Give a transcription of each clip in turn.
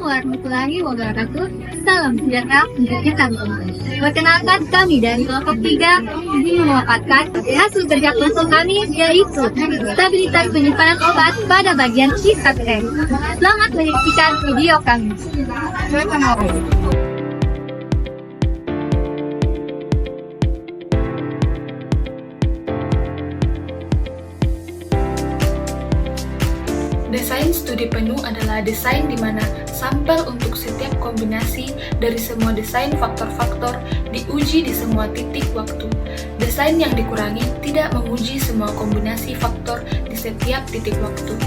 warahmatullahi wabarakatuh. Salam sejahtera untuk kita semua. Perkenalkan, kami dari kelompok 3 ingin memaparkan hasil kerja kelompok kami, yaitu stabilitas penyimpanan obat pada bagian IKTM. Selamat menyaksikan video kami. Desain studi penuh adalah desain di mana sampel untuk setiap kombinasi dari semua desain faktor-faktor diuji di semua titik waktu. Desain yang dikurangi tidak menguji semua kombinasi faktor di setiap titik waktu.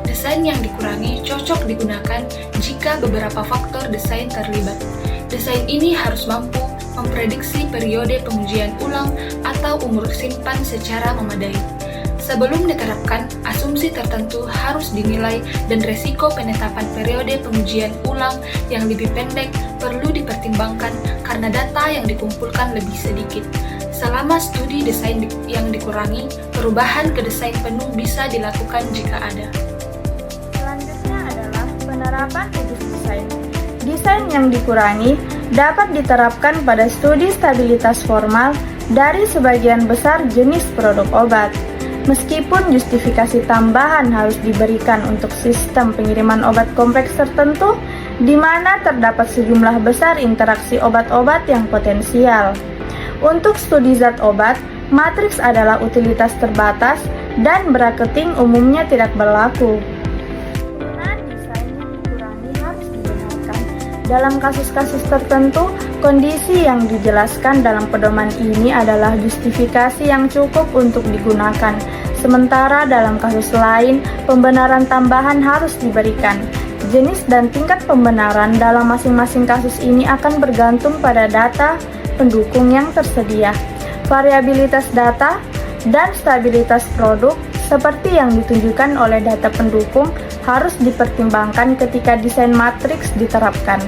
Desain yang dikurangi cocok digunakan jika beberapa faktor desain terlibat. Desain ini harus mampu memprediksi periode pengujian ulang atau umur simpan secara memadai. Sebelum diterapkan, asumsi tertentu harus dinilai dan resiko penetapan periode pengujian ulang yang lebih pendek perlu dipertimbangkan karena data yang dikumpulkan lebih sedikit. Selama studi desain yang dikurangi, perubahan ke desain penuh bisa dilakukan jika ada. Selanjutnya adalah penerapan rumus desain. Desain yang dikurangi dapat diterapkan pada studi stabilitas formal dari sebagian besar jenis produk obat. Meskipun justifikasi tambahan harus diberikan untuk sistem pengiriman obat kompleks tertentu, di mana terdapat sejumlah besar interaksi obat-obat yang potensial. Untuk studi zat obat, matriks adalah utilitas terbatas dan bracketing umumnya tidak berlaku. Penggunaan desain yang dikurangi harus dibenarkan. Dalam kasus-kasus tertentu, kondisi yang dijelaskan dalam pedoman ini adalah justifikasi yang cukup untuk digunakan. Sementara dalam kasus lain, pembenaran tambahan harus diberikan. Jenis dan tingkat pembenaran dalam masing-masing kasus ini akan bergantung pada data pendukung yang tersedia. Variabilitas data dan stabilitas produk seperti yang ditunjukkan oleh data pendukung harus dipertimbangkan ketika desain matriks diterapkan.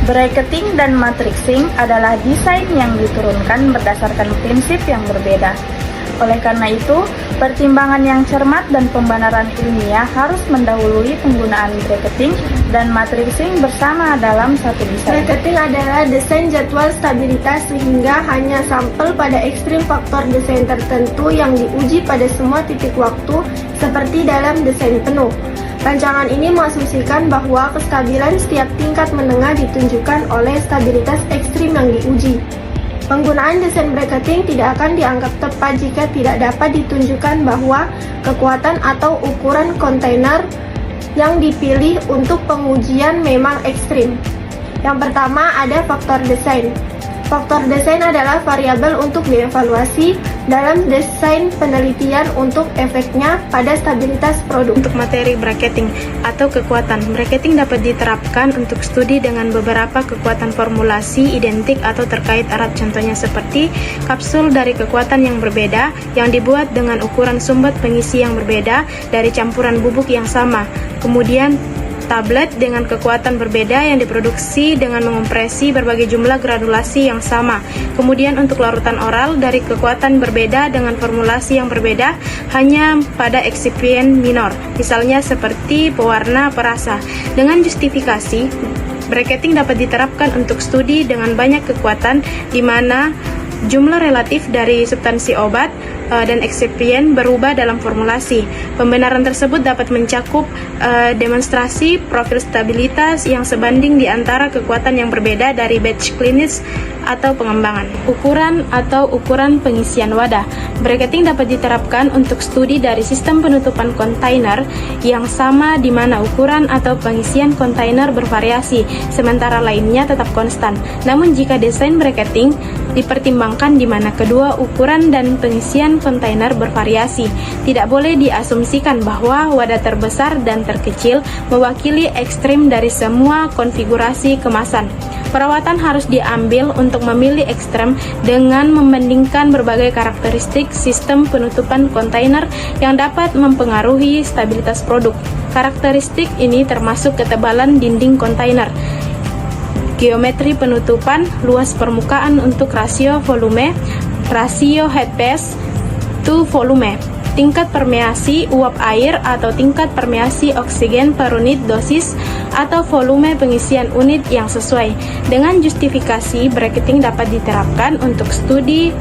Bracketing dan matrixing adalah desain yang diturunkan berdasarkan prinsip yang berbeda. Oleh karena itu, pertimbangan yang cermat dan pembenaran ilmiah harus mendahului penggunaan bracketing dan matrixing bersama dalam satu desain. Bracketing adalah desain jadwal stabilitas sehingga hanya sampel pada ekstrim faktor desain tertentu yang diuji pada semua titik waktu seperti dalam desain penuh. Rancangan ini mengasumsikan bahwa kestabilan setiap tingkat menengah ditunjukkan oleh stabilitas ekstrim yang diuji. Penggunaan desain bracketing tidak akan dianggap tepat jika tidak dapat ditunjukkan bahwa kekuatan atau ukuran kontainer yang dipilih untuk pengujian memang ekstrim. Yang pertama ada faktor desain. Faktor desain adalah variabel untuk dievaluasi dalam desain penelitian untuk efeknya pada stabilitas produk. Untuk materi bracketing atau kekuatan, bracketing dapat diterapkan untuk studi dengan beberapa kekuatan formulasi identik atau terkait erat, contohnya seperti kapsul dari kekuatan yang berbeda yang dibuat dengan ukuran sumbat pengisi yang berbeda dari campuran bubuk yang sama. Kemudian tablet dengan kekuatan berbeda yang diproduksi dengan mengompresi berbagai jumlah granulasi yang sama. Kemudian untuk larutan oral dari kekuatan berbeda dengan formulasi yang berbeda hanya pada eksipien minor, misalnya seperti pewarna perasa. Dengan justifikasi, bracketing dapat diterapkan untuk studi dengan banyak kekuatan di mana jumlah relatif dari substansi obat dan eksipien berubah dalam formulasi. Pembenaran tersebut dapat mencakup demonstrasi profil stabilitas yang sebanding di antara kekuatan yang berbeda dari batch klinis atau pengembangan. Ukuran atau ukuran pengisian wadah. Bracketing dapat diterapkan untuk studi dari sistem penutupan kontainer yang sama di mana ukuran atau pengisian kontainer bervariasi, sementara lainnya tetap konstan. Namun jika desain bracketing dipertimbangkan di mana kedua ukuran dan pengisian kontainer bervariasi, tidak boleh diasumsikan bahwa wadah terbesar dan terkecil mewakili ekstrim dari semua konfigurasi kemasan. Perawatan harus diambil untuk memilih ekstrem dengan membandingkan berbagai karakteristik sistem penutupan kontainer yang dapat mempengaruhi stabilitas produk. Karakteristik ini termasuk ketebalan dinding kontainer, geometri penutupan, luas permukaan untuk rasio volume, rasio head base to volume, tingkat permeasi uap air atau tingkat permeasi oksigen per unit dosis atau volume pengisian unit yang sesuai. Dengan justifikasi, bracketing dapat diterapkan untuk studi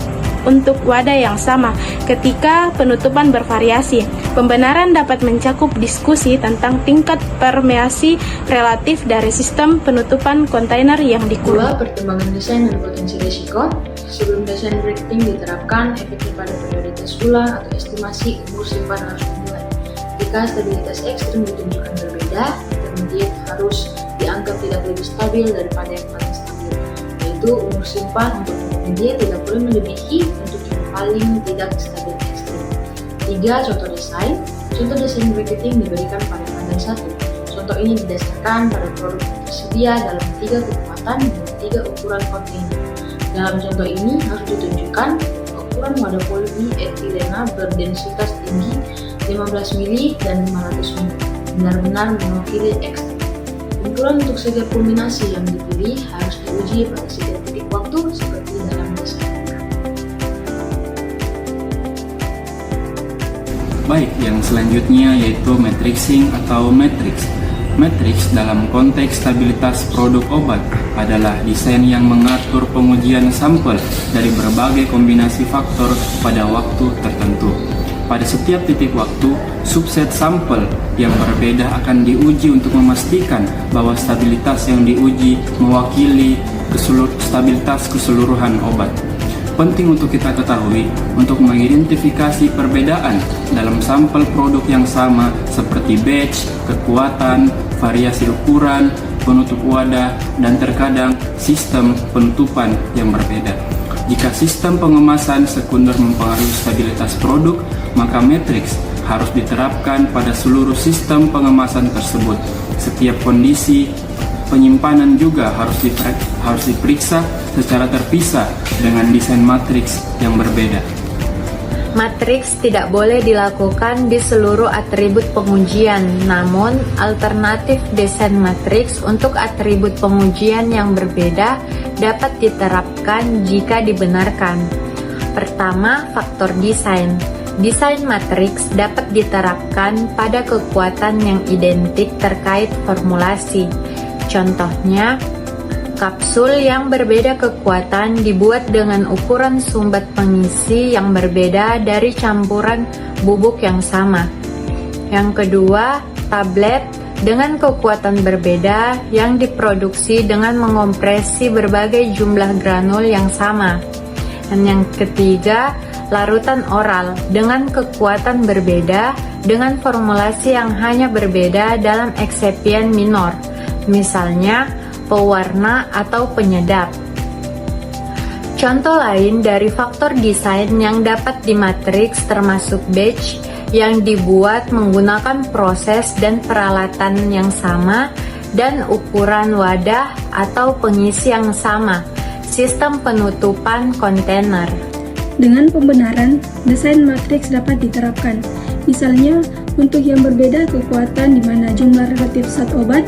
untuk wadah yang sama ketika penutupan bervariasi. Pembenaran dapat mencakup diskusi tentang tingkat permeasi relatif dari sistem penutupan kontainer yang dikurang. Pertimbangan desain dan potensi risiko. Sebelum desain bracketing diterapkan, efeknya pada prioritas pula atau estimasi umur simpan harus dimulai. Jika stabilitas ekstrim ditunjukkan berbeda, intermediate harus dianggap tidak lebih stabil daripada yang paling stabil, yaitu umur simpan untuk intermediate tidak boleh melebihi untuk yang paling tidak stabil ekstrim. 3. Contoh desain. Contoh desain bracketing diberikan pada panel 1. Contoh ini didasarkan pada produk yang tersedia dalam 3 kekuatan dan 3 ukuran kontainer. Dalam contoh ini harus ditunjukkan ukuran wadah polietilena berdensitas tinggi 15 mili dan 500 mili benar-benar mewakili ekstrim. Ukuran untuk setiap kombinasi yang dipilih harus diuji pada setiap titik waktu seperti dalam desain. Baik, yang selanjutnya yaitu matrixing atau matrix. Matrix dalam konteks stabilitas produk obat adalah desain yang mengatur pengujian sampel dari berbagai kombinasi faktor pada waktu tertentu. Pada setiap titik waktu, subset sampel yang berbeda akan diuji untuk memastikan bahwa stabilitas yang diuji mewakili stabilitas keseluruhan obat. Penting untuk kita ketahui untuk mengidentifikasi perbedaan dalam sampel produk yang sama seperti batch, kekuatan, variasi ukuran, penutup wadah, dan terkadang sistem penutupan yang berbeda. Jika sistem pengemasan sekunder mempengaruhi stabilitas produk, maka matriks harus diterapkan pada seluruh sistem pengemasan tersebut. Setiap kondisi penyimpanan juga harus diperiksa secara terpisah dengan desain matriks yang berbeda. Matriks tidak boleh dilakukan di seluruh atribut pengujian, namun alternatif desain matriks untuk atribut pengujian yang berbeda dapat diterapkan jika dibenarkan. Pertama, faktor desain. Desain matriks dapat diterapkan pada kekuatan yang identik terkait formulasi. Contohnya, kapsul yang berbeda kekuatan dibuat dengan ukuran sumbat pengisi yang berbeda dari campuran bubuk yang sama. Yang kedua, tablet dengan kekuatan berbeda yang diproduksi dengan mengompresi berbagai jumlah granul yang sama. Dan yang ketiga, larutan oral dengan kekuatan berbeda dengan formulasi yang hanya berbeda dalam eksipien minor. Misalnya, pewarna atau penyedap. Contoh lain dari faktor desain yang dapat dimatriks termasuk batch yang dibuat menggunakan proses dan peralatan yang sama dan ukuran wadah atau pengisi yang sama, sistem penutupan kontainer. Dengan pembenaran, desain matriks dapat diterapkan. Misalnya, untuk yang berbeda kekuatan di mana jumlah relatif zat obat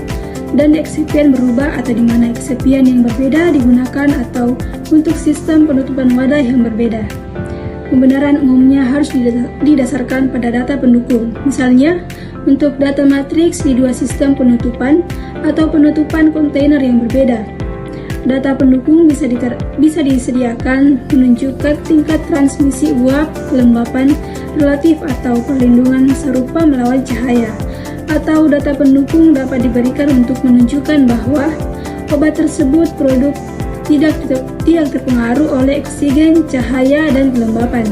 dan eksipien berubah atau di mana eksipien yang berbeda digunakan atau untuk sistem penutupan wadah yang berbeda. Pembenaran umumnya harus didasarkan pada data pendukung. Misalnya, untuk data matriks di dua sistem penutupan atau penutupan kontainer yang berbeda. Data pendukung bisa disediakan menunjukkan tingkat transmisi uap, kelembapan relatif atau perlindungan serupa melawan cahaya. Atau data pendukung dapat diberikan untuk menunjukkan bahwa obat tersebut produk tidak terpengaruh oleh oksigen, cahaya, dan kelembapan.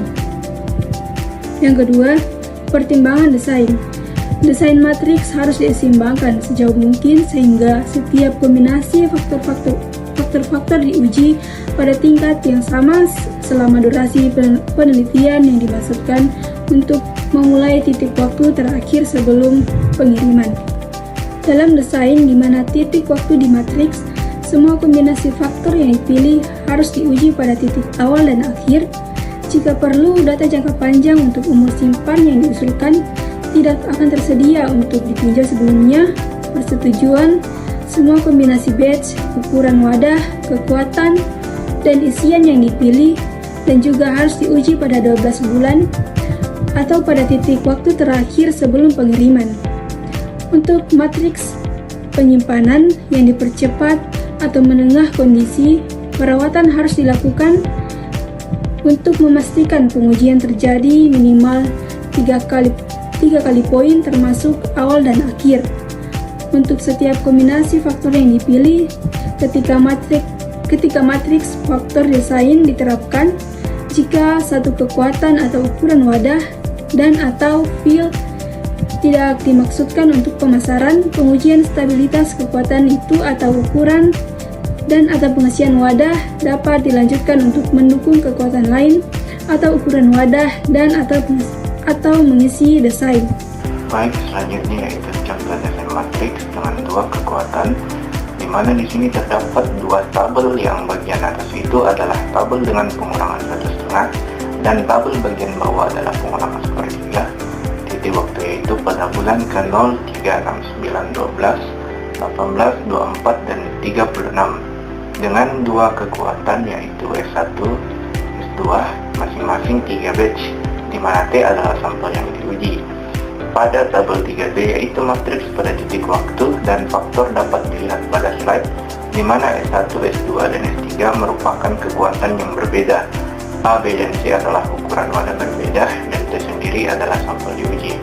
Yang kedua, pertimbangan desain. Desain matriks harus diseimbangkan sejauh mungkin sehingga setiap kombinasi faktor-faktor diuji pada tingkat yang sama selama durasi penelitian yang dimaksudkan untuk memulai titik waktu terakhir sebelum pengiriman. Dalam desain di mana titik waktu di matriks, semua kombinasi faktor yang dipilih harus diuji pada titik awal dan akhir. Jika perlu, data jangka panjang untuk umur simpan yang diusulkan tidak akan tersedia untuk ditinjau sebelumnya. Persetujuan semua kombinasi batch, ukuran wadah, kekuatan, dan isian yang dipilih, dan juga harus diuji pada 12 bulan. atau pada titik waktu terakhir sebelum pengiriman. Untuk matriks penyimpanan yang dipercepat atau menengah kondisi, perawatan harus dilakukan untuk memastikan pengujian terjadi minimal 3 kali poin termasuk awal dan akhir. Untuk setiap kombinasi faktor yang dipilih ketika matriks faktor desain diterapkan, jika satu kekuatan atau ukuran wadah dan atau fill tidak dimaksudkan untuk pemasaran, pengujian stabilitas kekuatan itu atau ukuran dan atau pengisian wadah dapat dilanjutkan untuk mendukung kekuatan lain atau ukuran wadah dan atau mengisi desain. Baik, selanjutnya yaitu contoh desain matriks dengan dua kekuatan, di mana di sini terdapat dua tabel yang bagian atas itu adalah tabel dengan pengurangan 1,5 dan tabel bagian bawah adalah pengurangan 1/3. Titik waktu yaitu pada bulan ke-0, 3, 6, 9, 12, 18, 24, dan 36 dengan dua kekuatan yaitu S1, S2 masing-masing 3 batch, di mana T adalah sampel yang diuji. Pada tabel 3B yaitu matriks pada titik waktu dan faktor dapat dilihat pada slide, di mana S1, S2, dan S3 merupakan kekuatan yang berbeda. A, B, dan C adalah ukuran wadah berbeda dan T sendiri adalah sampel diuji.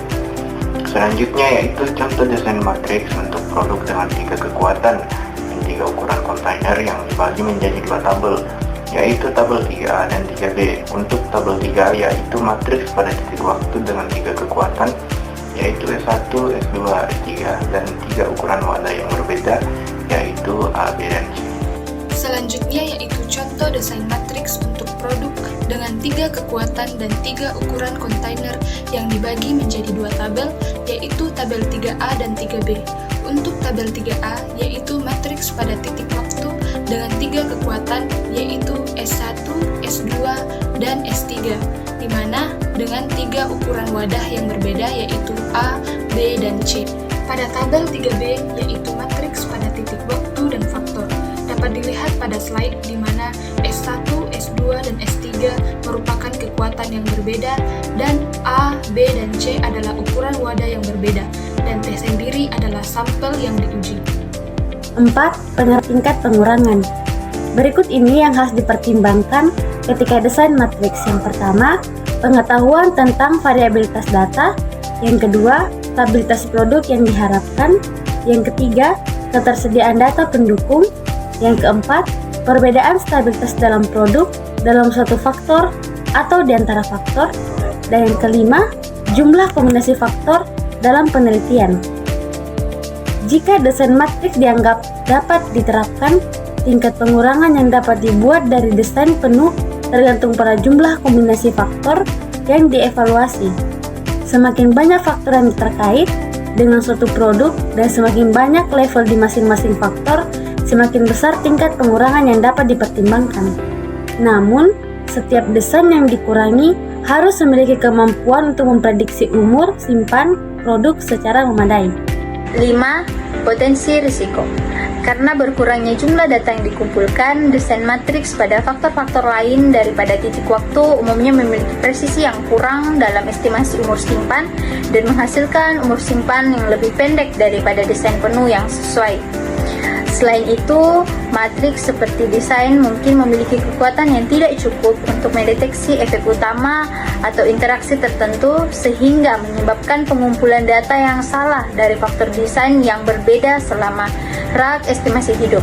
Selanjutnya yaitu contoh desain matriks untuk produk dengan 3 kekuatan dan 3 ukuran kontainer yang dibagi menjadi 2 tabel, yaitu tabel 3A dan 3B. Untuk tabel 3A yaitu matriks pada titik waktu dengan 3 kekuatan, yaitu S1, S2, S3, dan 3 ukuran wadah yang berbeda, yaitu A, B, dan C. Selanjutnya yaitu contoh desain matriks untuk produk dengan 3 kekuatan dan 3 ukuran kontainer yang dibagi menjadi 2 tabel, yaitu tabel 3A dan 3B. Untuk tabel 3A yaitu matriks pada titik waktu dengan 3 kekuatan, yaitu S1, S2, dan S3, di mana dengan 3 ukuran wadah yang berbeda yaitu A, B, dan C. Pada tabel 3B yaitu matriks pada titik waktu dan faktor, dapat dilihat pada slide di mana S1, S2, dan S3 merupakan kekuatan yang berbeda dan A, B, dan C adalah ukuran wadah yang berbeda dan T sendiri adalah sampel yang diuji. 4. Tingkat pengurangan. Berikut ini yang harus dipertimbangkan ketika desain matriks. Yang pertama, pengetahuan tentang variabilitas data. Yang kedua, stabilitas produk yang diharapkan. Yang ketiga, ketersediaan data pendukung. Yang keempat, perbedaan stabilitas dalam produk dalam suatu faktor atau di antara faktor. Dan yang kelima, jumlah kombinasi faktor dalam penelitian. Jika desain matriks dianggap dapat diterapkan, tingkat pengurangan yang dapat dibuat dari desain penuh tergantung pada jumlah kombinasi faktor yang dievaluasi. Semakin banyak faktor yang terkait dengan suatu produk dan semakin banyak level di masing-masing faktor, semakin besar tingkat pengurangan yang dapat dipertimbangkan. Namun, setiap desain yang dikurangi harus memiliki kemampuan untuk memprediksi umur simpan produk secara memadai. 5. Potensi risiko. Karena berkurangnya jumlah data yang dikumpulkan, desain matriks pada faktor-faktor lain daripada titik waktu umumnya memiliki presisi yang kurang dalam estimasi umur simpan dan menghasilkan umur simpan yang lebih pendek daripada desain penuh yang sesuai. Selain itu, matriks seperti desain mungkin memiliki kekuatan yang tidak cukup untuk mendeteksi efek utama atau interaksi tertentu sehingga menyebabkan pengumpulan data yang salah dari faktor desain yang berbeda selama rak estimasi hidup.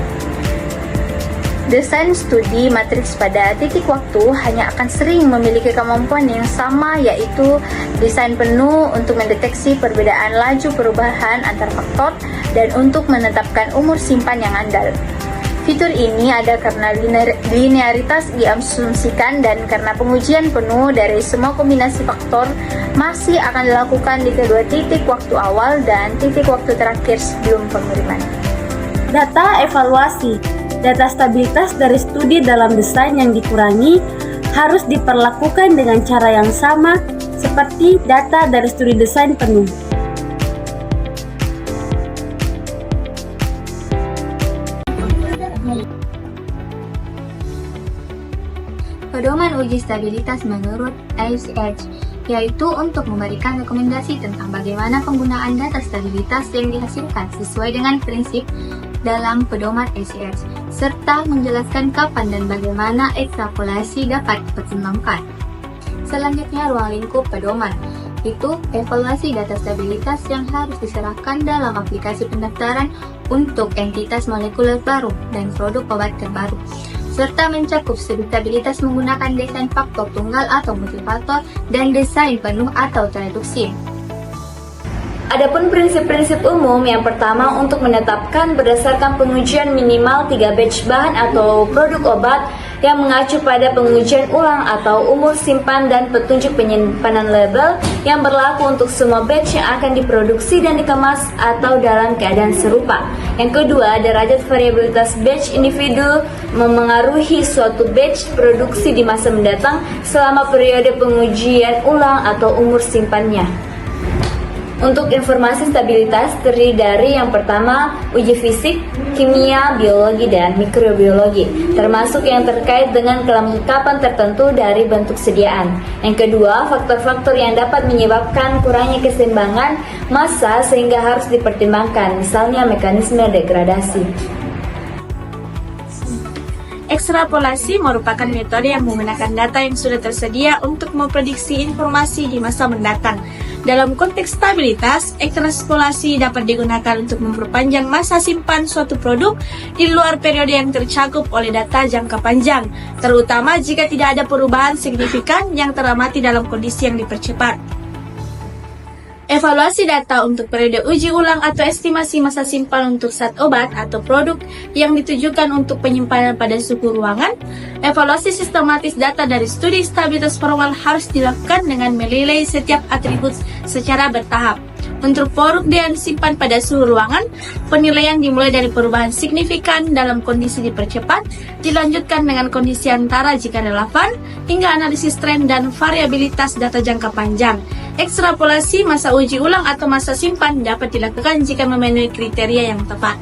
Desain studi matriks pada titik waktu hanya akan sering memiliki kemampuan yang sama, yaitu desain penuh untuk mendeteksi perbedaan laju perubahan antar faktor dan untuk menetapkan umur simpan yang andal. Fitur ini ada karena linearitas diasumsikan dan karena pengujian penuh dari semua kombinasi faktor masih akan dilakukan di kedua titik waktu awal dan titik waktu terakhir sebelum pengiriman. Data evaluasi. Data stabilitas dari studi dalam desain yang dikurangi harus diperlakukan dengan cara yang sama seperti data dari studi desain penuh. Pedoman uji stabilitas menurut ACH. yaitu untuk memberikan rekomendasi tentang bagaimana penggunaan data stabilitas yang dihasilkan sesuai dengan prinsip dalam pedoman ECS, serta menjelaskan kapan dan bagaimana ekstrapolasi dapat dipertimbangkan. Selanjutnya, ruang lingkup pedoman, itu evaluasi data stabilitas yang harus diserahkan dalam aplikasi pendaftaran untuk entitas molekuler baru dan produk obat terbaru, serta mencakup stabilitas menggunakan desain faktor tunggal atau multifaktor dan desain penuh atau tereduksi. Adapun prinsip-prinsip umum, yang pertama untuk menetapkan berdasarkan pengujian minimal 3 batch bahan atau produk obat yang mengacu pada pengujian ulang atau umur simpan dan petunjuk penyimpanan label yang berlaku untuk semua batch yang akan diproduksi dan dikemas atau dalam keadaan serupa. Yang kedua, derajat variabilitas batch individu memengaruhi suatu batch produksi di masa mendatang selama periode pengujian ulang atau umur simpannya. Untuk informasi stabilitas terdiri dari yang pertama, uji fisik, kimia, biologi, dan mikrobiologi, termasuk yang terkait dengan kelengkapan tertentu dari bentuk sediaan. Yang kedua, faktor-faktor yang dapat menyebabkan kurangnya keseimbangan massa sehingga harus dipertimbangkan, misalnya mekanisme degradasi. Ekstrapolasi merupakan metode yang menggunakan data yang sudah tersedia untuk memprediksi informasi di masa mendatang. Dalam konteks stabilitas, ekstrapolasi dapat digunakan untuk memperpanjang masa simpan suatu produk di luar periode yang tercakup oleh data jangka panjang, terutama jika tidak ada perubahan signifikan yang teramati dalam kondisi yang dipercepat. Evaluasi data untuk periode uji ulang atau estimasi masa simpan untuk zat obat atau produk yang ditujukan untuk penyimpanan pada suhu ruangan. Evaluasi sistematis data dari studi stabilitas formal harus dilakukan dengan menilai setiap atribut secara bertahap. Untuk produk yang disimpan pada suhu ruangan, penilaian dimulai dari perubahan signifikan dalam kondisi dipercepat, dilanjutkan dengan kondisi antara jika relevan, hingga analisis tren dan variabilitas data jangka panjang. Ekstrapolasi masa uji ulang atau masa simpan dapat dilakukan jika memenuhi kriteria yang tepat.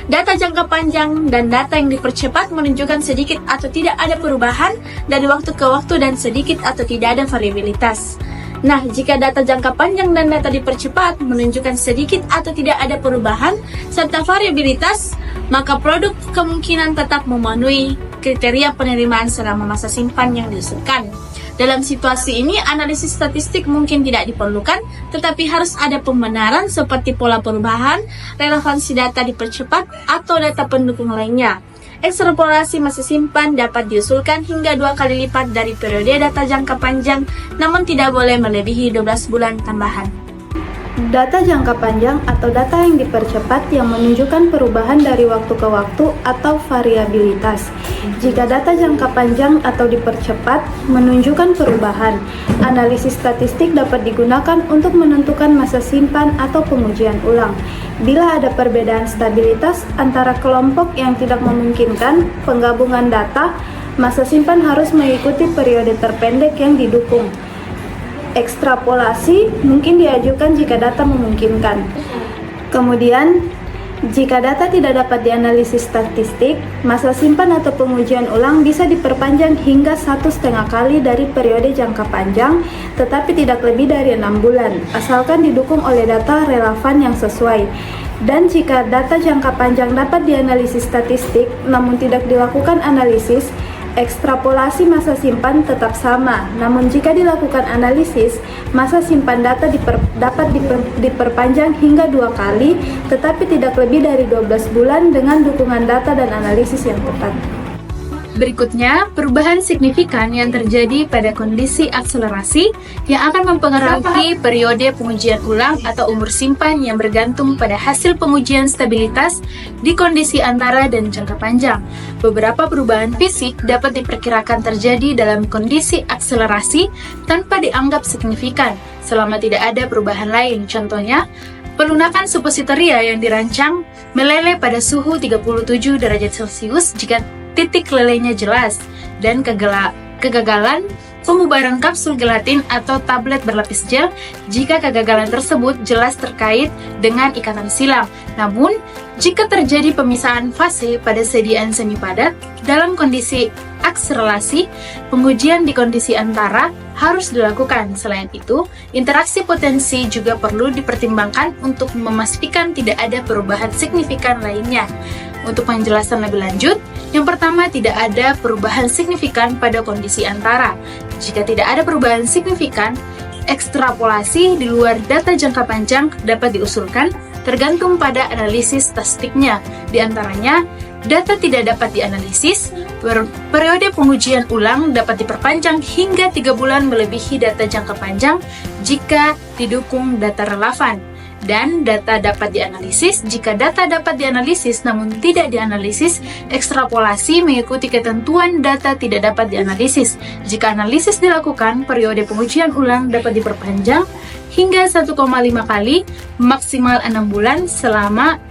Data jangka panjang dan data yang dipercepat menunjukkan sedikit atau tidak ada perubahan dari waktu ke waktu dan sedikit atau tidak ada variabilitas. Nah, jika data jangka panjang dan data dipercepat menunjukkan sedikit atau tidak ada perubahan serta variabilitas, maka produk kemungkinan tetap memenuhi kriteria penerimaan selama masa simpan yang diusulkan. Dalam situasi ini, analisis statistik mungkin tidak diperlukan, tetapi harus ada pembenaran seperti pola perubahan, relevansi data dipercepat, atau data pendukung lainnya. Ekstrapolasi masa simpan dapat diusulkan hingga 2 kali lipat dari periode data jangka panjang, namun tidak boleh melebihi 12 bulan tambahan. Data jangka panjang atau data yang dipercepat yang menunjukkan perubahan dari waktu ke waktu atau variabilitas. Jika data jangka panjang atau dipercepat menunjukkan perubahan, analisis statistik dapat digunakan untuk menentukan masa simpan atau pengujian ulang. Bila ada perbedaan stabilitas antara kelompok yang tidak memungkinkan penggabungan data, masa simpan harus mengikuti periode terpendek yang didukung. Ekstrapolasi mungkin diajukan jika data memungkinkan. Kemudian, jika data tidak dapat dianalisis statistik, masa simpan atau pengujian ulang bisa diperpanjang hingga 1,5 kali dari periode jangka panjang, tetapi tidak lebih dari 6 bulan, asalkan didukung oleh data relevan yang sesuai. Dan jika data jangka panjang dapat dianalisis statistik, namun tidak dilakukan analisis, ekstrapolasi masa simpan tetap sama, namun jika dilakukan analisis, masa simpan data dapat diperpanjang hingga 2 kali, tetapi tidak lebih dari 12 bulan dengan dukungan data dan analisis yang tepat. Berikutnya, perubahan signifikan yang terjadi pada kondisi akselerasi yang akan mempengaruhi periode pengujian ulang atau umur simpan yang bergantung pada hasil pengujian stabilitas di kondisi antara dan jangka panjang. Beberapa perubahan fisik dapat diperkirakan terjadi dalam kondisi akselerasi tanpa dianggap signifikan selama tidak ada perubahan lain. Contohnya, pelunakan suppositoria yang dirancang meleleh pada suhu 37 derajat Celcius jika titik lelehnya jelas, dan kegagalan pembubaran kapsul gelatin atau tablet berlapis gel jika kegagalan tersebut jelas terkait dengan ikatan silang. Namun, jika terjadi pemisahan fase pada sediaan semi padat dalam kondisi akselerasi, pengujian di kondisi antara harus dilakukan. Selain itu, interaksi potensi juga perlu dipertimbangkan untuk memastikan tidak ada perubahan signifikan lainnya. Untuk penjelasan lebih lanjut, yang pertama, tidak ada perubahan signifikan pada kondisi antara. Jika tidak ada perubahan signifikan, ekstrapolasi di luar data jangka panjang dapat diusulkan tergantung pada analisis statistiknya. Di antaranya, data tidak dapat dianalisis, periode pengujian ulang dapat diperpanjang hingga 3 bulan melebihi data jangka panjang jika didukung data relevan. Dan data dapat dianalisis jika data dapat dianalisis namun tidak dianalisis, ekstrapolasi mengikuti ketentuan data tidak dapat dianalisis. Jika analisis dilakukan, periode pengujian ulang dapat diperpanjang hingga 1,5 kali, maksimal 6 bulan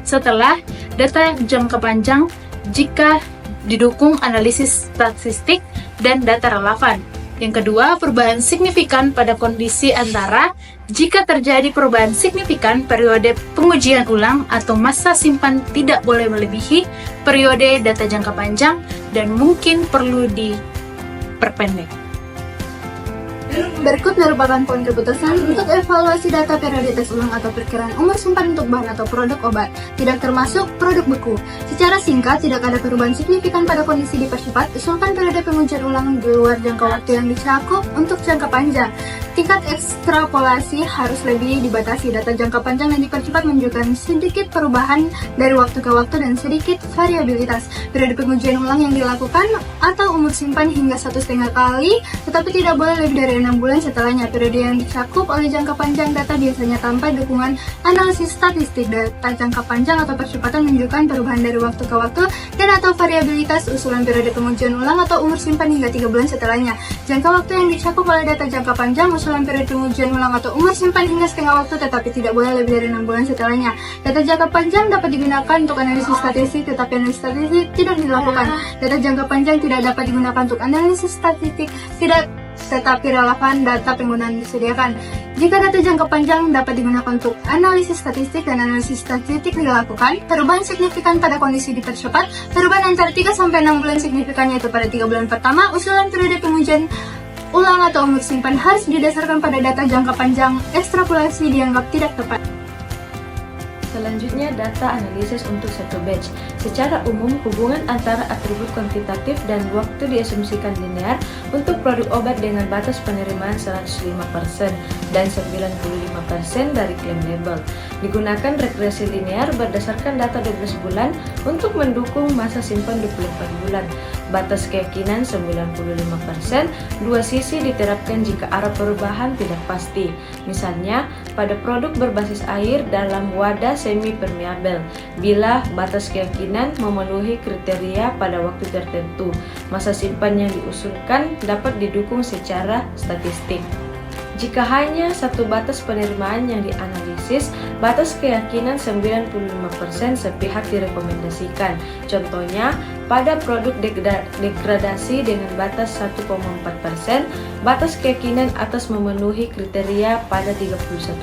setelah data jangka panjang jika didukung analisis statistik dan data relevan. Yang kedua, perubahan signifikan pada kondisi antara. Jika terjadi perubahan signifikan, periode pengujian ulang atau masa simpan tidak boleh melebihi periode data jangka panjang dan mungkin perlu diperpendek. Berikut merupakan poin keputusan untuk evaluasi data periode tes ulang atau perkiraan umur simpan untuk bahan atau produk obat, tidak termasuk produk beku. Secara singkat, tidak ada perubahan signifikan pada kondisi dipercepat, usulkan periode pengujian ulang di luar jangka waktu yang dicakup untuk jangka panjang. Tingkat ekstrapolasi harus lebih dibatasi. Data jangka panjang yang dipercepat menunjukkan sedikit perubahan dari waktu ke waktu dan sedikit variabilitas. Periode pengujian ulang yang dilakukan atau umur simpan hingga 1,5 kali, tetapi tidak boleh lebih dari 6 bulan setelahnya. Periode yang dicakup oleh jangka panjang data biasanya tanpa dukungan analisis statistik. Data jangka panjang atau percepatan menunjukkan perubahan dari waktu ke waktu dan atau variabilitas. Usulan periode pengujian ulang atau umur simpan hingga 3 bulan setelahnya. Jangka waktu yang dicakup oleh data jangka panjang, usulan periode pengujian ulang atau umur simpan hingga setengah waktu tetapi tidak boleh lebih dari 6 bulan setelahnya. Data jangka panjang dapat digunakan untuk analisis statistik tetapi analisis statistik tidak dilakukan. Data jangka panjang tidak dapat digunakan untuk analisis statistik tetapi relevan data penggunaan disediakan. Jika data jangka panjang dapat digunakan untuk analisis statistik dan analisis statistik dilakukan, perubahan signifikan pada kondisi dipercepat, perubahan antara 3-6 bulan signifikan yaitu pada 3 bulan pertama, usulan periode pengujian ulang atau umur simpan harus didasarkan pada data jangka panjang, ekstrapolasi dianggap tidak tepat. Selanjutnya, data analisis untuk satu batch. Secara umum, hubungan antara atribut kuantitatif dan waktu diasumsikan linear untuk produk obat dengan batas penerimaan 105% dan 95% dari klaim label. Digunakan regresi linear berdasarkan data 12 bulan untuk mendukung masa simpan 24 bulan. Batas keyakinan 95%, dua sisi diterapkan jika arah perubahan tidak pasti. Misalnya, pada produk berbasis air dalam wadah semi-permeabel, bila batas keyakinan memenuhi kriteria pada waktu tertentu, masa simpan yang diusulkan dapat didukung secara statistik. Jika hanya satu batas penerimaan yang dianalisis, batas keyakinan 95% sepihak direkomendasikan. Contohnya, pada produk degradasi dengan batas 1,4%, batas keyakinan atas memenuhi kriteria pada 31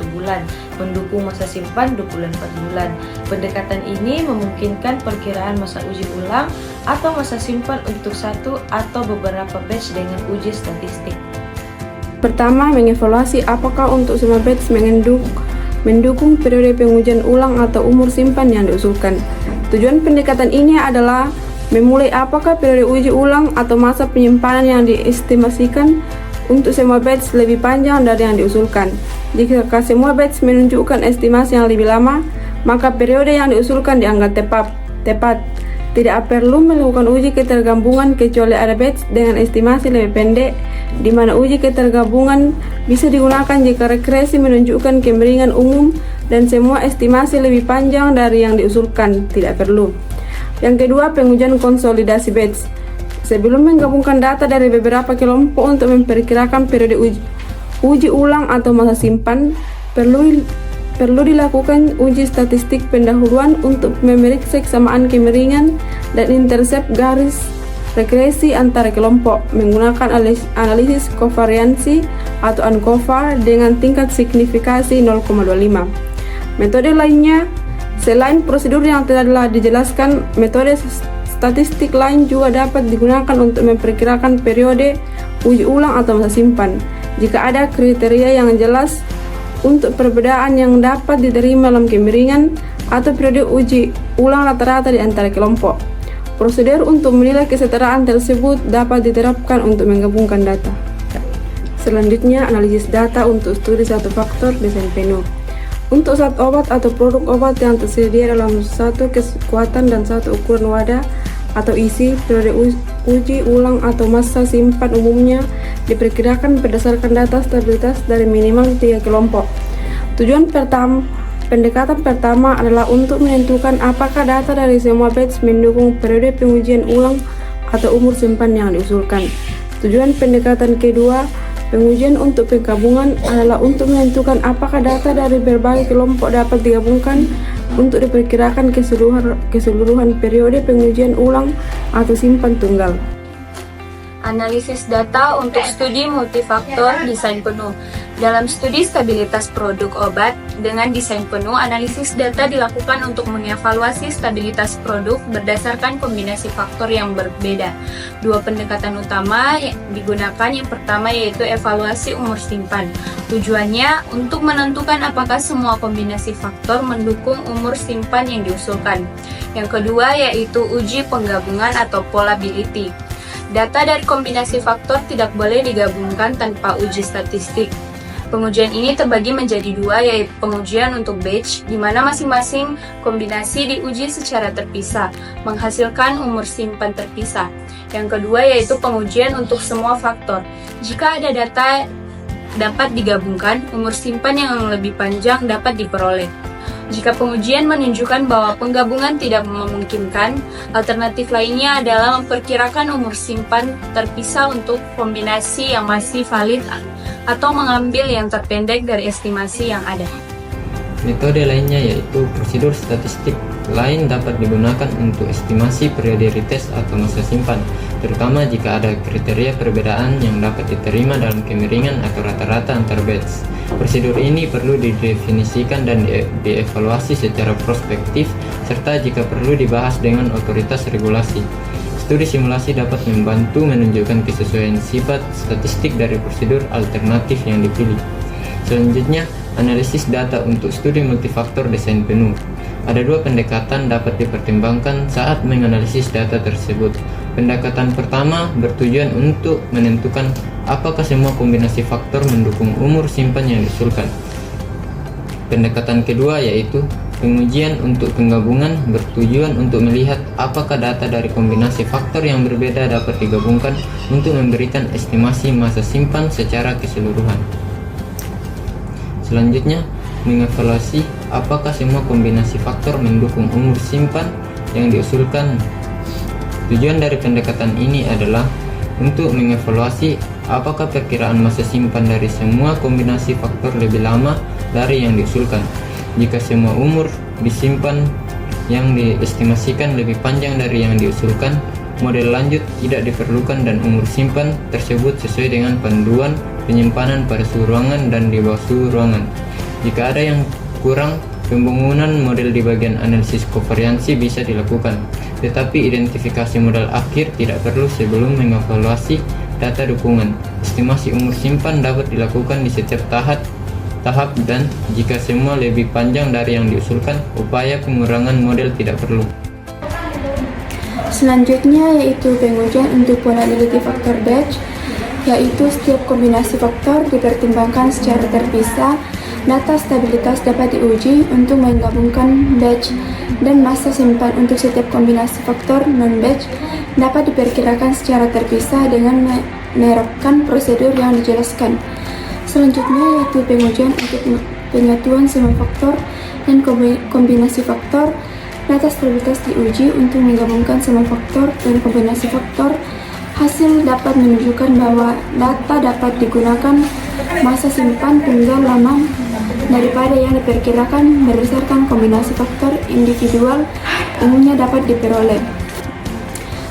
bulan, mendukung masa simpan 24 bulan. Pendekatan ini memungkinkan perkiraan masa uji ulang atau masa simpan untuk satu atau beberapa batch dengan uji statistik. Pertama, mengevaluasi apakah untuk semua batch mendukung periode pengujian ulang atau umur simpan yang diusulkan. Tujuan pendekatan ini adalah memulai apakah periode uji ulang atau masa penyimpanan yang diestimasikan untuk semua batch lebih panjang dari yang diusulkan. Jika semua batch menunjukkan estimasi yang lebih lama, maka periode yang diusulkan dianggap tepat. Tidak perlu melakukan uji ketergabungan kecuali ada batch dengan estimasi lebih pendek, di mana uji ketergabungan bisa digunakan jika regresi menunjukkan kemiringan umum dan semua estimasi lebih panjang dari yang diusulkan. Tidak perlu. Yang kedua, pengujian konsolidasi batch. Sebelum menggabungkan data dari beberapa kelompok untuk memperkirakan periode uji ulang atau masa simpan, perlu dilakukan uji statistik pendahuluan untuk memeriksa kesamaan kemiringan dan intercept garis regresi antara kelompok menggunakan analisis kovariansi atau uncover dengan tingkat signifikasi 0,25. Metode lainnya, selain prosedur yang telah dijelaskan, metode statistik lain juga dapat digunakan untuk memperkirakan periode uji ulang atau masa simpan. jika ada kriteria yang jelas untuk perbedaan yang dapat diterima dalam kemiringan atau periode uji ulang rata-rata di antara kelompok. Prosedur untuk menilai kesetaraan tersebut dapat diterapkan untuk menggabungkan data. Selanjutnya, analisis data untuk studi satu faktor desain penuh. Untuk zat obat atau produk obat yang tersedia dalam satu kekuatan dan satu ukuran wadah atau isi, periode uji ulang atau masa simpan umumnya diperkirakan berdasarkan data stabilitas dari minimal 3 kelompok. Pendekatan pertama adalah untuk menentukan apakah data dari semua batch mendukung periode pengujian ulang atau umur simpan yang diusulkan. Tujuan pendekatan kedua, pengujian untuk penggabungan, adalah untuk menentukan apakah data dari berbagai kelompok dapat digabungkan untuk diperkirakan keseluruhan periode pengujian ulang atau simpan tunggal. Analisis data untuk studi multifaktor desain penuh. Dalam studi stabilitas produk obat dengan desain penuh, analisis data dilakukan untuk mengevaluasi stabilitas produk berdasarkan kombinasi faktor yang berbeda. Dua pendekatan utama yang digunakan, yang pertama yaitu evaluasi umur simpan. Tujuannya untuk menentukan apakah semua kombinasi faktor mendukung umur simpan yang diusulkan. Yang kedua yaitu uji penggabungan atau polability. Data dari kombinasi faktor tidak boleh digabungkan tanpa uji statistik. Pengujian ini terbagi menjadi dua, yaitu pengujian untuk batch, di mana masing-masing kombinasi diuji secara terpisah, menghasilkan umur simpan terpisah. Yang kedua yaitu pengujian untuk semua faktor. Jika ada data dapat digabungkan, umur simpan yang lebih panjang dapat diperoleh. Jika pengujian menunjukkan bahwa penggabungan tidak memungkinkan, alternatif lainnya adalah memperkirakan umur simpan terpisah untuk kombinasi yang masih valid atau mengambil yang terpendek dari estimasi yang ada. Metode lainnya yaitu prosedur statistik lain dapat digunakan untuk estimasi periode retest atau masa simpan, terutama jika ada kriteria perbedaan yang dapat diterima dalam kemiringan atau rata-rata antar batch. Prosedur ini perlu didefinisikan dan dievaluasi secara prospektif, serta jika perlu dibahas dengan otoritas regulasi. Studi simulasi dapat membantu menunjukkan kesesuaian sifat statistik dari prosedur alternatif yang dipilih. Selanjutnya, analisis data untuk studi multifaktor desain penuh. Ada dua pendekatan dapat dipertimbangkan saat menganalisis data tersebut. Pendekatan pertama bertujuan untuk menentukan apakah semua kombinasi faktor mendukung umur simpan yang diusulkan. Pendekatan kedua yaitu pengujian untuk penggabungan, bertujuan untuk melihat apakah data dari kombinasi faktor yang berbeda dapat digabungkan untuk memberikan estimasi masa simpan secara keseluruhan. Selanjutnya, mengevaluasi apakah semua kombinasi faktor mendukung umur simpan yang diusulkan. Tujuan dari pendekatan ini adalah untuk mengevaluasi apakah perkiraan masa simpan dari semua kombinasi faktor lebih lama dari yang diusulkan. Jika semua umur disimpan yang diestimasikan lebih panjang dari yang diusulkan, model lanjut tidak diperlukan dan umur simpan tersebut sesuai dengan panduan penyimpanan pada suhu ruangan dan di bawah suhu ruangan. Jika ada yang kurang, pembangunan model di bagian analisis kovariansi bisa dilakukan, tetapi identifikasi model akhir tidak perlu sebelum mengevaluasi data dukungan. Estimasi umur simpan dapat dilakukan di setiap tahap dan jika semua lebih panjang dari yang diusulkan, upaya pengurangan model tidak perlu. Selanjutnya yaitu pengujian untuk probability factor batch, yaitu setiap kombinasi faktor dipertimbangkan secara terpisah. Data stabilitas dapat diuji untuk menggabungkan batch dan masa simpan untuk setiap kombinasi faktor non-batch dapat diperkirakan secara terpisah dengan menerapkan prosedur yang dijelaskan. Selanjutnya yaitu pengujian untuk penyatuan semua faktor dan kombinasi faktor. Data stabilitas diuji untuk menggabungkan semua faktor dan kombinasi faktor. Hasil dapat menunjukkan bahwa data dapat digunakan masa simpan tunggal lama daripada yang diperkirakan berdasarkan kombinasi faktor individual umumnya dapat diperoleh.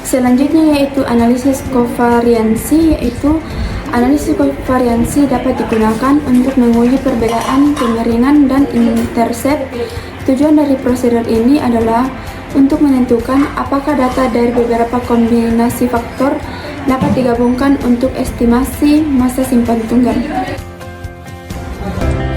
Selanjutnya yaitu analisis kovariansi, yaitu analisis kovariansi dapat digunakan untuk menguji perbedaan kemiringan dan intercept. Tujuan dari prosedur ini adalah untuk menentukan apakah data dari beberapa kombinasi faktor dapat digabungkan untuk estimasi masa simpan tunggal.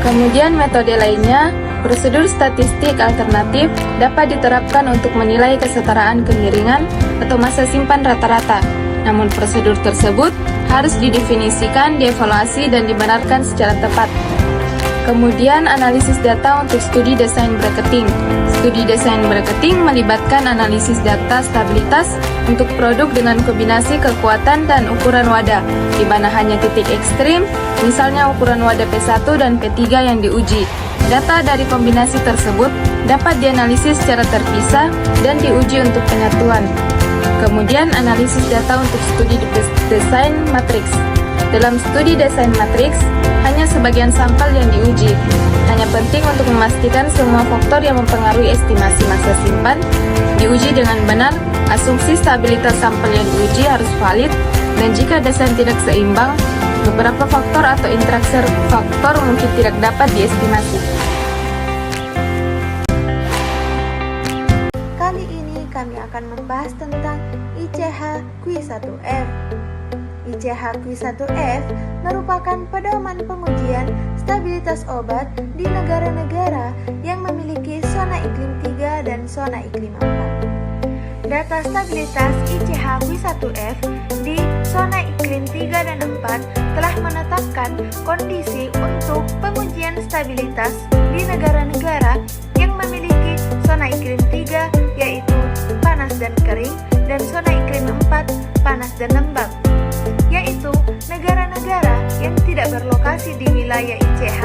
Kemudian metode lainnya, prosedur statistik alternatif dapat diterapkan untuk menilai kesetaraan kemiringan atau masa simpan rata-rata. Namun prosedur tersebut harus didefinisikan, dievaluasi, dan dibenarkan secara tepat. Kemudian analisis data untuk studi desain bracketing. Studi desain bracketing melibatkan analisis data stabilitas untuk produk dengan kombinasi kekuatan dan ukuran wadah, di mana hanya titik ekstrim, misalnya ukuran wadah P1 dan P3 yang diuji. Data dari kombinasi tersebut dapat dianalisis secara terpisah dan diuji untuk penyatuan. Kemudian analisis data untuk studi desain matriks. Dalam studi desain matriks, hanya sebagian sampel yang diuji. Hanya penting untuk memastikan semua faktor yang mempengaruhi estimasi masa simpan diuji dengan benar, asumsi stabilitas sampel yang diuji harus valid, dan jika desain tidak seimbang, beberapa faktor atau interaksi faktor mungkin tidak dapat diestimasi. Kali ini kami akan membahas tentang ICH Q1F. ICH Q1F merupakan pedoman pengujian stabilitas obat di negara-negara yang memiliki zona iklim 3 dan zona iklim 4. Data stabilitas ICH Q1F di zona iklim 3 dan 4 telah menetapkan kondisi untuk pengujian stabilitas di negara-negara yang memiliki zona iklim 3 yaitu panas dan kering, dan zona iklim 4 panas dan lembab, yaitu negara-negara yang tidak berlokasi di wilayah ICH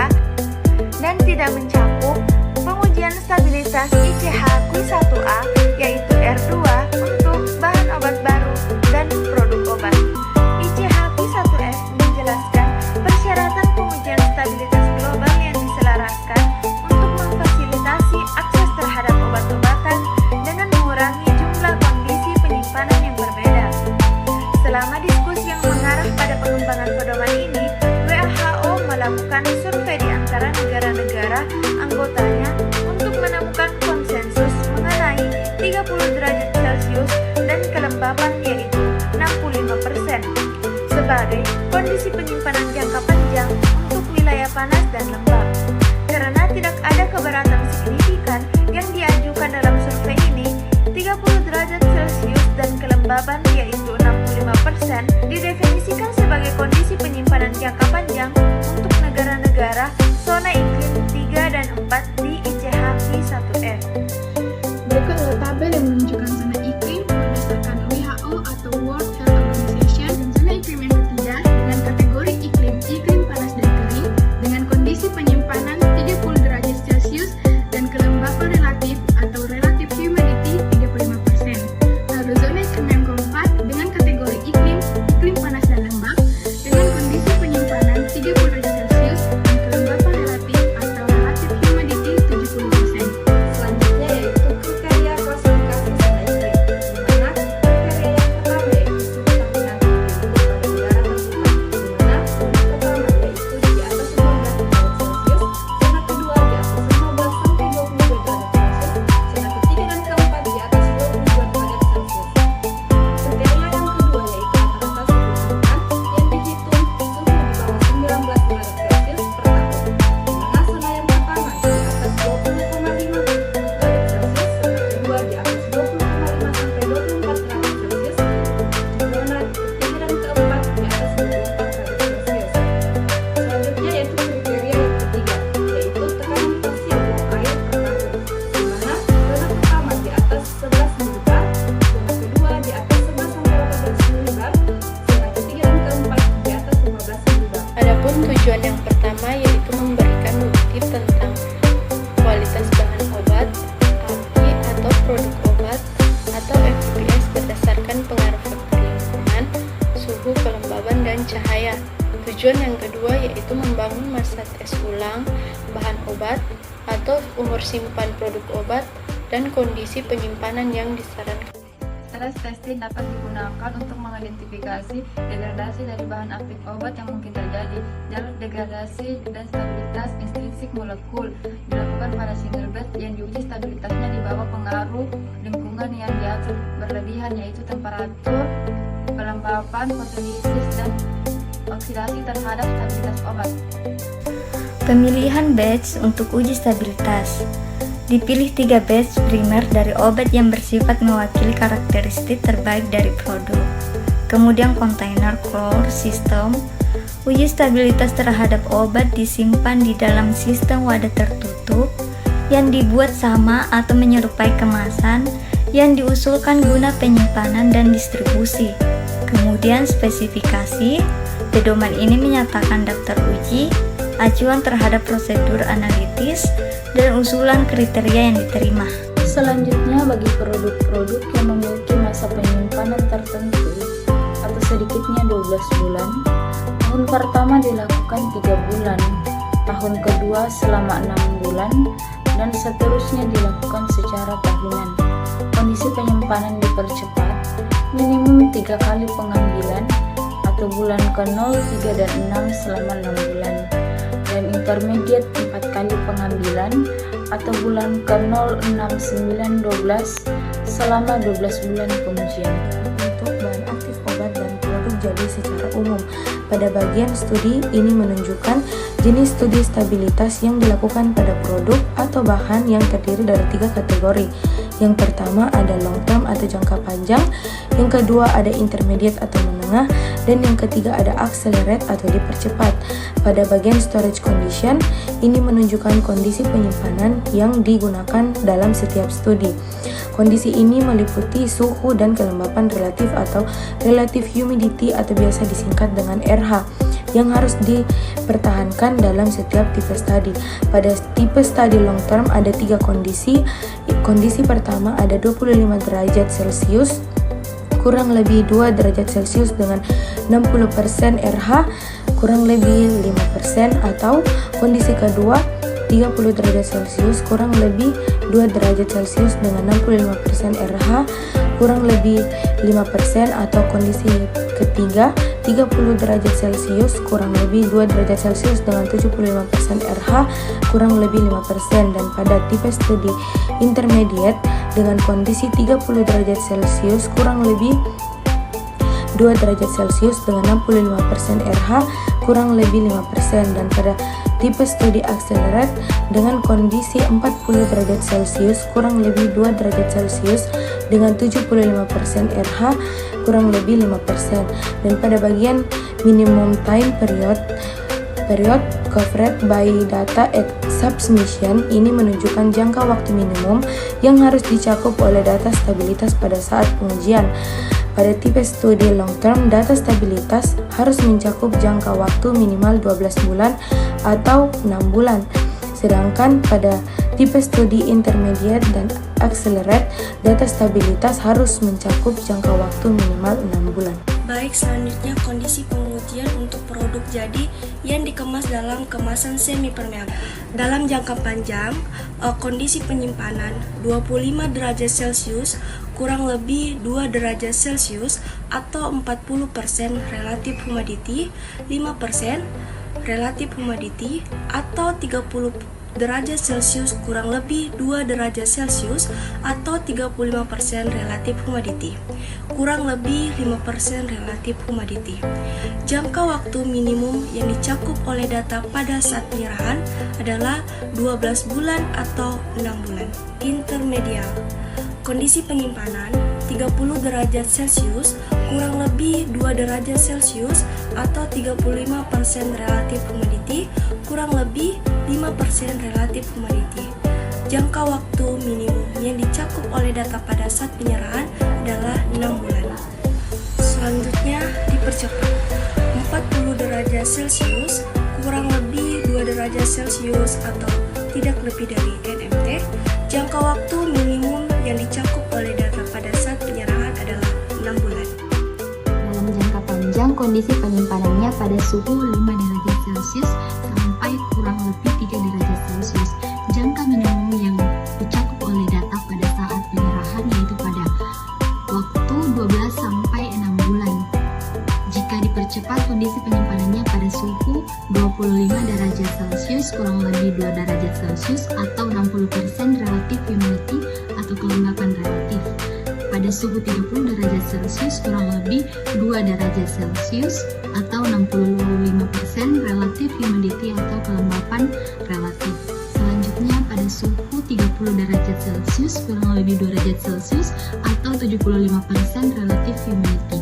dan tidak mencakup pengujian stabilitas ICH Q1A yaitu R2 untuk bahan obat baru dan produk obat. ICH Q1F menjelaskan persyaratan pengujian stabilitas global yang diselaraskan untuk memfasilitasi akses terhadap obat-obatan dengan mengurangi jumlah kondisi penyimpanan yang berbeda. Selama diskusi yang mengarah pada pengembangan pedoman ini, WHO melakukan survei di antara negara-negara anggotanya untuk menemukan konsensus mengenai 30 derajat Celcius dan kelembapan yaitu 65% sebagai kondisi penyimpanan jangka panjang untuk wilayah panas dan lembab. Karena tidak ada keberatan signifikan yang diajukan dalam survei ini, 30 derajat Celcius dan kelembaban yaitu 65% didefinisikan sebagai kondisi penyimpanan jangka panjang untuk negara-negara zona iklim 3 dan 4 di ICH Q1F. Berikut adalah tabel yang menunjukkan zona iklim berdasarkan WHO atau World Health Organization, dan zona iklim yang ketiga dengan kategori iklim panas dan kering dengan kondisi penyimpanan 30 derajat Celcius dan kelembapan relatif atau relative humidity 35%. Lalu zona iklim yang keempat dengan kategori iklim panas dan lembab dengan kondisi penyimpanan 30 derajat Celcius dan kelembapan relatif atau relative humidity 70%. Selanjutnya yaitu kriteria klasifikasi zona iklim, di mana kriteria yang pertama yaitu suhu tahunan pada udara tersebut, di mana zona pertama yaitu di atas 15 derajat Celcius, zona kedua di atas 15 sampai 22 derajat Celcius, zona ketiga dan keempat di atas 22 derajat Celcius. Kriteria yang kedua yaitu rata-rata suhu tahunan yang dihitung suhu di bawah 19 derajat Celcius per tahun, di mana zona yang pertama di atas 20,5 derajat Celcius, zona kedua di atas 20,5 sampai 24 derajat Celcius, zona ketiga dan keempat di atas 24 derajat Celcius. Selanjutnya yaitu kriteria yang ketiga, yaitu tekanan fosil buang air per tahun, di mana zona pertama di atas 11 mg, zona kedua di atas 11 sampai 18 mg, zona ketiga dan keempat di atas 15 mg. Adapun tujuan yang pertama yaitu memberikan bukti tentang kualitas bahan obat, arti atau produk obat atau FPS berdasarkan pengaruh faktor lingkungan, suhu, kelembaban, dan cahaya. Tujuan yang kedua yaitu membangun masa tes ulang bahan obat atau umur simpan produk obat dan kondisi penyimpanan yang disarankan. Stress testing dapat digunakan untuk mengidentifikasi degradasi dari bahan aktif obat yang mungkin terjadi. Jalur degradasi dan stabilitas intrinsik molekul dilakukan pada single batch yang diuji stabilitasnya di bawah pengaruh lingkungan yang diatur berlebihan, yaitu temperatur, kelembapan, fotolisis, dan oksidasi terhadap stabilitas obat. Pemilihan batch untuk uji stabilitas. Dipilih 3 batch primer dari obat yang bersifat mewakili karakteristik terbaik dari produk. Kemudian kontainer core system. Uji stabilitas terhadap obat disimpan di dalam sistem wadah tertutup yang dibuat sama atau menyerupai kemasan yang diusulkan guna penyimpanan dan distribusi. Kemudian spesifikasi. Pedoman ini menyatakan daftar uji, acuan terhadap prosedur analitis, dan usulan kriteria yang diterima. Selanjutnya, bagi produk-produk yang memiliki masa penyimpanan tertentu atau sedikitnya 12 bulan, tahun pertama dilakukan 3 bulan, tahun kedua selama 6 bulan, dan seterusnya dilakukan secara tahunan. Kondisi penyimpanan dipercepat, minimum 3 kali pengambilan atau bulan ke-0, 3, dan 6 selama 6 bulan, dan intermediate 4 kali pengambilan atau bulan ke-0, 6, 9, 12 selama 12 bulan pengujian. Untuk bahan aktif obat dan produk jadi secara umum, pada bagian studi ini menunjukkan jenis studi stabilitas yang dilakukan pada produk atau bahan yang terdiri dari 3 kategori. Yang pertama ada long term atau jangka panjang, yang kedua ada intermediate atau menengah, dan yang ketiga ada accelerate atau dipercepat. Pada bagian storage condition, ini menunjukkan kondisi penyimpanan yang digunakan dalam setiap studi. Kondisi ini meliputi suhu dan kelembapan relatif atau relative humidity atau biasa disingkat dengan RH, yang harus dipertahankan dalam setiap tipe studi. Pada tipe studi long term ada 3 kondisi. Kondisi pertama ada 25 derajat Celcius kurang lebih 2 derajat Celcius dengan 60% RH kurang lebih 5%, atau kondisi kedua 30 derajat Celcius kurang lebih 2 derajat Celcius dengan 65% RH kurang lebih 5%, atau kondisi ketiga 30 derajat Celcius kurang lebih 2 derajat Celcius dengan 75% RH kurang lebih 5%. Dan pada tipe studi intermediate dengan kondisi 30 derajat Celcius kurang lebih 2 derajat Celcius dengan 65% RH kurang lebih 5%, dan pada tipe studi accelerate dengan kondisi 40 derajat Celcius kurang lebih 2 derajat Celcius dengan 75% RH kurang lebih 5%. Dan pada bagian minimum time period covered by data at submission, ini menunjukkan jangka waktu minimum yang harus dicakup oleh data stabilitas pada saat pengujian. Pada tipe studi long term, data stabilitas harus mencakup jangka waktu minimal 12 bulan atau 6 bulan. Sedangkan pada tipe studi intermediate dan accelerate, data stabilitas harus mencakup jangka waktu minimal 6 bulan. Baik, selanjutnya kondisi pengujian untuk produk jadi yang dikemas dalam kemasan semi permeable. Dalam jangka panjang, kondisi penyimpanan 25 derajat Celcius kurang lebih 2 derajat Celcius atau 40% relative humidity, 5% relative humidity, atau 30 derajat Celcius kurang lebih 2 derajat Celcius atau 35% relative humidity, kurang lebih 5% relative humidity. Jangka waktu minimum yang dicakup oleh data pada saat penyerahan adalah 12 bulan atau 6 bulan. Intermedial, kondisi penyimpanan 30 derajat Celcius kurang lebih 2 derajat Celcius atau 35% relative humidity, kurang lebih 5% relative humidity. Jangka waktu minimum yang dicakup oleh data pada saat penyerahan adalah 6 bulan. Selanjutnya dipercepat 40 derajat Celcius kurang lebih 2 derajat Celcius atau tidak lebih dari NMT. Jangka waktu minimum yang dicakup oleh data pada saat penyerahan adalah 6 bulan. Dalam jangka panjang, kondisi penyimpanannya pada suhu 5 derajat Celcius sampai kurang lebih 3 derajat Celcius. Jangka minimum yang dicakup oleh data pada saat penyerahan yaitu pada waktu 12 sampai 6 bulan. Jika dipercepat, kondisi penyimpanannya pada suhu 25 derajat Celcius kurang lebih 2 derajat Celcius atau 60% relative humidity atau kelembapan relatif. Pada suhu 30 derajat Celcius kurang lebih 2 derajat Celcius atau 65% relative humidity atau kelembapan relatif. Selanjutnya pada suhu 30 derajat Celcius kurang lebih 2 derajat Celcius atau 75% relative humidity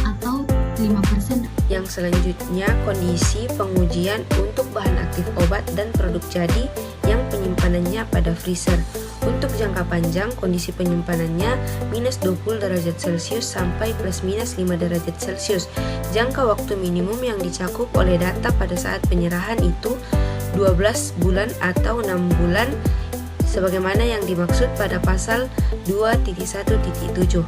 atau 5%. Yang selanjutnya kondisi pengujian untuk bahan aktif obat dan produk jadi yang penyimpanannya pada freezer. Untuk jangka panjang, kondisi penyimpanannya minus 20 derajat Celcius sampai plus minus 5 derajat Celcius. Jangka waktu minimum yang dicakup oleh data pada saat penyerahan itu 12 bulan atau 6 bulan sebagaimana yang dimaksud pada pasal 2.1.7.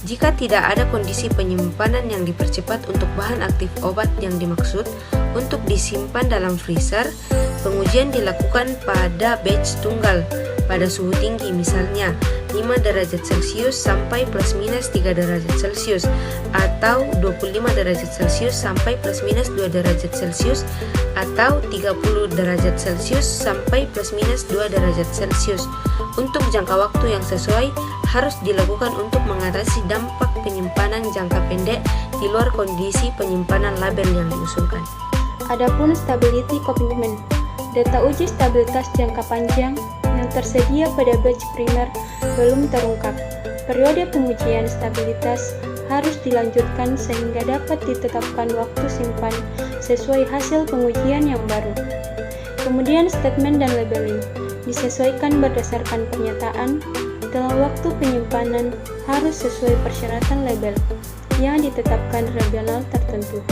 Jika tidak ada kondisi penyimpanan yang dipercepat untuk bahan aktif obat yang dimaksud untuk disimpan dalam freezer, pengujian dilakukan pada batch tunggal pada suhu tinggi, misalnya 5 derajat Celcius sampai plus minus 3 derajat Celcius atau 25 derajat Celcius sampai plus minus 2 derajat Celcius atau 30 derajat Celcius sampai plus minus 2 derajat Celcius. Untuk jangka waktu yang sesuai harus dilakukan untuk mengatasi dampak penyimpanan jangka pendek di luar kondisi penyimpanan label yang diusulkan. Adapun stability commitment, data uji stabilitas jangka panjang yang tersedia pada batch primer belum terungkap. Periode pengujian stabilitas harus dilanjutkan sehingga dapat ditetapkan waktu simpan sesuai hasil pengujian yang baru. Kemudian statement dan labeling disesuaikan berdasarkan pernyataan dalam waktu penyimpanan harus sesuai persyaratan label yang ditetapkan regional tertentu.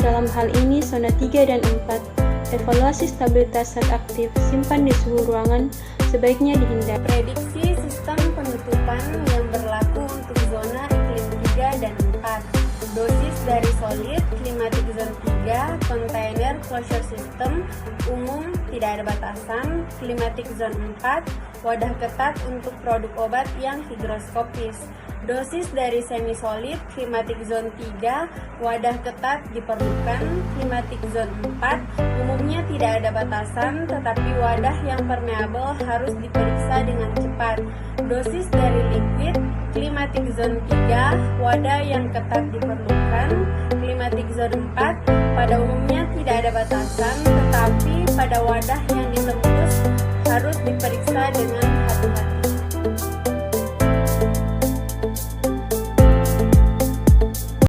Dalam hal ini zona 3 dan 4, evaluasi stabilitas zat aktif simpan di suhu ruangan sebaiknya dihindari. Prediksi sistem penutupan yang berlaku untuk zona iklim 3 dan 4. Dosis dari solid, climatic zone 3, container closure system, umum, tidak ada batasan, climatic zone 4, wadah ketat untuk produk obat yang higroskopis. Dosis dari semi-solid, climatic zone 3, wadah ketat diperlukan, climatic zone 4, umumnya tidak ada batasan, tetapi wadah yang permeable harus diperiksa dengan cepat. Dosis dari liquid, climatic zone 3, wadah yang ketat diperlukan, climatic zone 4, pada umumnya tidak ada batasan, tetapi pada wadah